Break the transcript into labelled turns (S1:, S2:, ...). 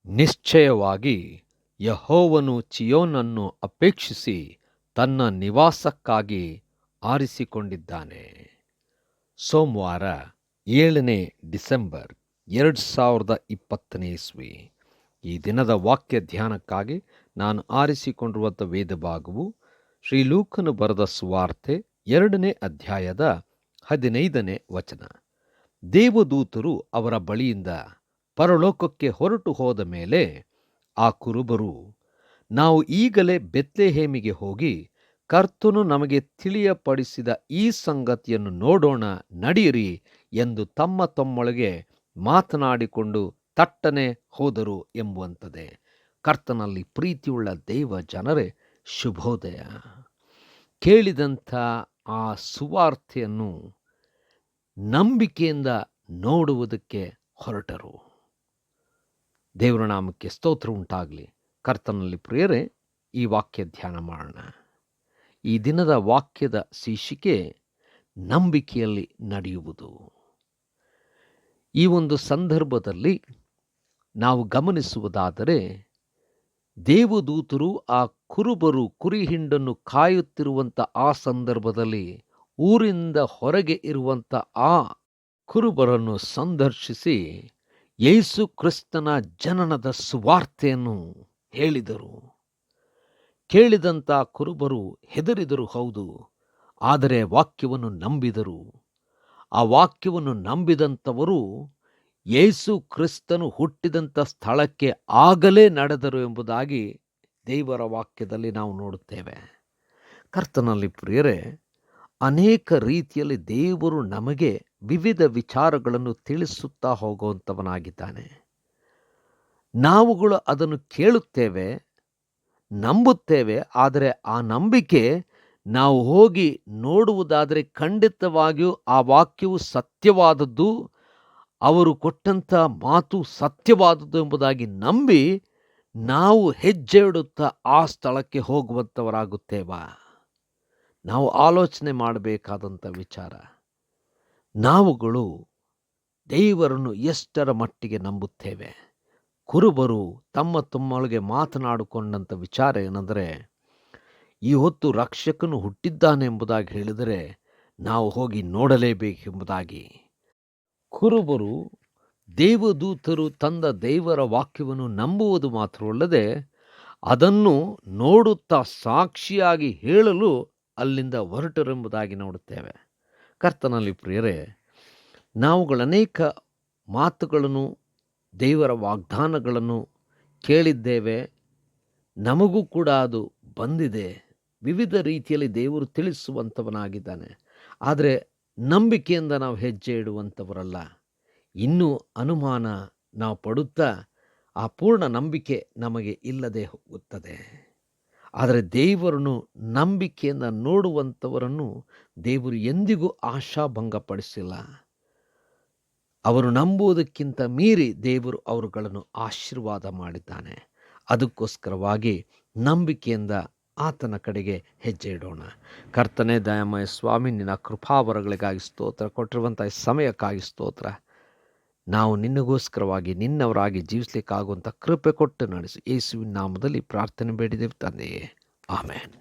S1: ನಿಶ್ಚಯವಾಗಿ ಯೆಹೋವನು ಚೀಯೋನನ್ನು ಅಪೇಕ್ಷಿಸಿ ತನ್ನ ನಿವಾಸಕ್ಕಾಗಿ ಆರಿಸಿಕೊಂಡಿದ್ದಾನೆ. ಸೋಮವಾರ 7ನೇ ಡಿಸೆಂಬರ್ 2020 ಇಸ್ವಿ. ಈ ದಿನದ ವಾಕ್ಯ ಧ್ಯಾನಕ್ಕಾಗಿ ನಾನು ಆರಿಸಿಕೊಂಡಿರುವಂಥ ವೇದ ಭಾಗವು ಶ್ರೀ ಲೂಕನು ಬರೆದ ಸುವಾರ್ತೆ 2ನೇ ಅಧ್ಯಾಯದ 15ನೇ ವಚನ. ದೇವದೂತರು ಅವರ ಬಳಿಯಿಂದ ಪರಲೋಕಕ್ಕೆ ಹೊರಟು ಹೋದ ಮೇಲೆ ಆ ಕುರುಬರು, ನಾವು ಈಗಲೇ ಬೆತ್ಲೆಹೇಮಿಗೆ ಹೋಗಿ ಕರ್ತನು ನಮಗೆ ತಿಳಿಯಪಡಿಸಿದ ಈ ಸಂಗತಿಯನ್ನು ನೋಡೋಣ, ನಡೆಯಿರಿ ಎಂದು ತಮ್ಮೊಳಗೆ ಮಾತನಾಡಿಕೊಂಡು ತಟ್ಟನೆ ಹೋದರು ಎಂಬುವಂಥದ್ದೇ. ಕರ್ತನಲ್ಲಿ ಪ್ರೀತಿಯುಳ್ಳ ದೈವ ಜನರೇ, ಶುಭೋದಯ. ಕೇಳಿದಂಥ ಆ ಸುವಾರ್ತೆಯನ್ನು ನಂಬಿಕೆಯಿಂದ ನೋಡುವುದಕ್ಕೆ ಹೊರಟರು. ದೇವರ ನಾಮಕ್ಕೆ ಸ್ತೋತ್ರ ಉಂಟಾಗಲಿ. ಕರ್ತನಲ್ಲಿ ಪ್ರಿಯರೇ, ಈ ವಾಕ್ಯ ಧ್ಯಾನ ಮಾಡೋಣ. ಈ ದಿನದ ವಾಕ್ಯದ ಶೀರ್ಷಿಕೆ ನಂಬಿಕೆಯಲ್ಲಿ ನಡೆಯುವುದು. ಈ ಒಂದು ಸಂದರ್ಭದಲ್ಲಿ ನಾವು ಗಮನಿಸುವುದಾದರೆ, ದೇವದೂತರು ಆ ಕುರುಬರು ಕುರಿ ಹಿಂಡನ್ನು ಕಾಯುತ್ತಿರುವಂಥ ಆ ಸಂದರ್ಭದಲ್ಲಿ ಊರಿಂದ ಹೊರಗೆ ಇರುವಂಥ ಆ ಕುರುಬರನ್ನು ಸಂದರ್ಶಿಸಿ ಯೇಸು ಕ್ರಿಸ್ತನ ಜನನದ ಸುವಾರ್ತೆಯನ್ನು ಹೇಳಿದರು. ಕೇಳಿದಂಥ ಕುರುಬರು ಹೆದರಿದರು, ಹೌದು, ಆದರೆ ವಾಕ್ಯವನ್ನು ನಂಬಿದರು. ಆ ವಾಕ್ಯವನ್ನು ನಂಬಿದಂಥವರು ಯೇಸು ಕ್ರಿಸ್ತನು ಹುಟ್ಟಿದಂಥ ಸ್ಥಳಕ್ಕೆ ಆಗಲೇ ನಡೆದರು ಎಂಬುದಾಗಿ ದೇವರ ವಾಕ್ಯದಲ್ಲಿ ನಾವು ನೋಡುತ್ತೇವೆ. ಕರ್ತನಲ್ಲಿ ಪ್ರಿಯರೇ, ಅನೇಕ ರೀತಿಯಲ್ಲಿ ದೇವರು ನಮಗೆ ವಿವಿಧ ವಿಚಾರಗಳನ್ನು ತಿಳಿಸುತ್ತಾ ಹೋಗುವಂಥವನಾಗಿದ್ದಾನೆ. ನಾವುಗಳು ಅದನ್ನು ಕೇಳುತ್ತೇವೆ, ನಂಬುತ್ತೇವೆ. ಆದರೆ ಆ ನಂಬಿಕೆ ನಾವು ಹೋಗಿ ನೋಡುವುದಾದರೆ ಖಂಡಿತವಾಗಿಯೂ ಆ ವಾಕ್ಯವು ಸತ್ಯವಾದದ್ದು, ಅವರು ಕೊಟ್ಟಂಥ ಮಾತು ಸತ್ಯವಾದದ್ದು ಎಂಬುದಾಗಿ ನಂಬಿ ನಾವು ಹೆಜ್ಜೆ ಇಡುತ್ತಾ ಆ ಸ್ಥಳಕ್ಕೆ ಹೋಗುವಂಥವರಾಗುತ್ತೇವಾ? ನಾವು ಆಲೋಚನೆ ಮಾಡಬೇಕಾದಂಥ ವಿಚಾರ. ನಾವುಗಳು ದೇವರನ್ನು ಎಷ್ಟರ ಮಟ್ಟಿಗೆ ನಂಬುತ್ತೇವೆ? ಕುರುಬರು ತಮ್ಮೊಳಗೆ ಮಾತನಾಡಿಕೊಂಡಂಥ ವಿಚಾರ ಏನೆಂದರೆ, ಈ ಹೊತ್ತು ರಕ್ಷಕನು ಹುಟ್ಟಿದ್ದಾನೆ ಎಂಬುದಾಗಿ ಹೇಳಿದರೆ ನಾವು ಹೋಗಿ ನೋಡಲೇಬೇಕೆಂಬುದಾಗಿ. ಕುರುಬರು ದೇವದೂತರು ತಂದ ದೇವರ ವಾಕ್ಯವನ್ನು ನಂಬುವುದು ಮಾತ್ರವಲ್ಲದೆ ಅದನ್ನು ನೋಡುತ್ತಾ ಸಾಕ್ಷಿಯಾಗಿ ಹೇಳಲು ಅಲ್ಲಿಂದ ಹೊರಟರೆಂಬುದಾಗಿ ನೋಡುತ್ತೇವೆ. ಕರ್ತನಲ್ಲಿ ಪ್ರಿಯರೇ, ನಾವುಗಳು ಅನೇಕ ಮಾತುಗಳನ್ನು, ದೇವರ ವಾಗ್ದಾನಗಳನ್ನು ಕೇಳಿದ್ದೇವೆ. ನಮಗೂ ಕೂಡ ಅದು ಬಂದಿದೆ. ವಿವಿಧ ರೀತಿಯಲ್ಲಿ ದೇವರು ತಿಳಿಸುವಂಥವನಾಗಿದ್ದಾನೆ. ಆದರೆ ನಂಬಿಕೆಯಿಂದ ನಾವು ಹೆಜ್ಜೆ ಇಡುವಂಥವರಲ್ಲ. ಇನ್ನೂ ಅನುಮಾನ ನಾವು ಪಡುತ್ತಾ ಆ ಪೂರ್ಣ ನಂಬಿಕೆ ನಮಗೆ ಇಲ್ಲದೆ ಹೋಗುತ್ತದೆ. ಆದರೆ ದೇವರನ್ನು ನಂಬಿಕೆಯಿಂದ ನೋಡುವಂಥವರನ್ನು ದೇವರು ಎಂದಿಗೂ ಆಶಾಭಂಗಪಡಿಸಿಲ್ಲ. ಅವರು ನಂಬುವುದಕ್ಕಿಂತ ಮೀರಿ ದೇವರು ಅವರುಗಳನ್ನು ಆಶೀರ್ವಾದ ಮಾಡಿದ್ದಾನೆ. ಅದಕ್ಕೋಸ್ಕರವಾಗಿ ನಂಬಿಕೆಯಿಂದ ಆತನ ಕಡೆಗೆ ಹೆಜ್ಜೆ ಇಡೋಣ. ಕರ್ತನೇ ದಯಾಮಯ ಸ್ವಾಮಿ, ನಿನ್ನ ಕೃಪಾವರಗಳಿಗಾಗಿ ಸ್ತೋತ್ರ. ಕೊಟ್ಟಿರುವಂಥ ಸಮಯಕ್ಕಾಗಿ ಸ್ತೋತ್ರ. ನಾವು ನಿನ್ನಗೋಸ್ಕರವಾಗಿ ನಿನ್ನವರಾಗಿ ಜೀವಿಸಲಿಕ್ಕಾಗುವಂಥ ಕೃಪೆ ಕೊಟ್ಟು ನಡೆಸು. ಯೇಸುವಿನ ನಾಮದಲ್ಲಿ ಪ್ರಾರ್ಥನೆ ಬೇಡಿದೆವು ತಂದೆಯೇ, ಆಮೇನ್.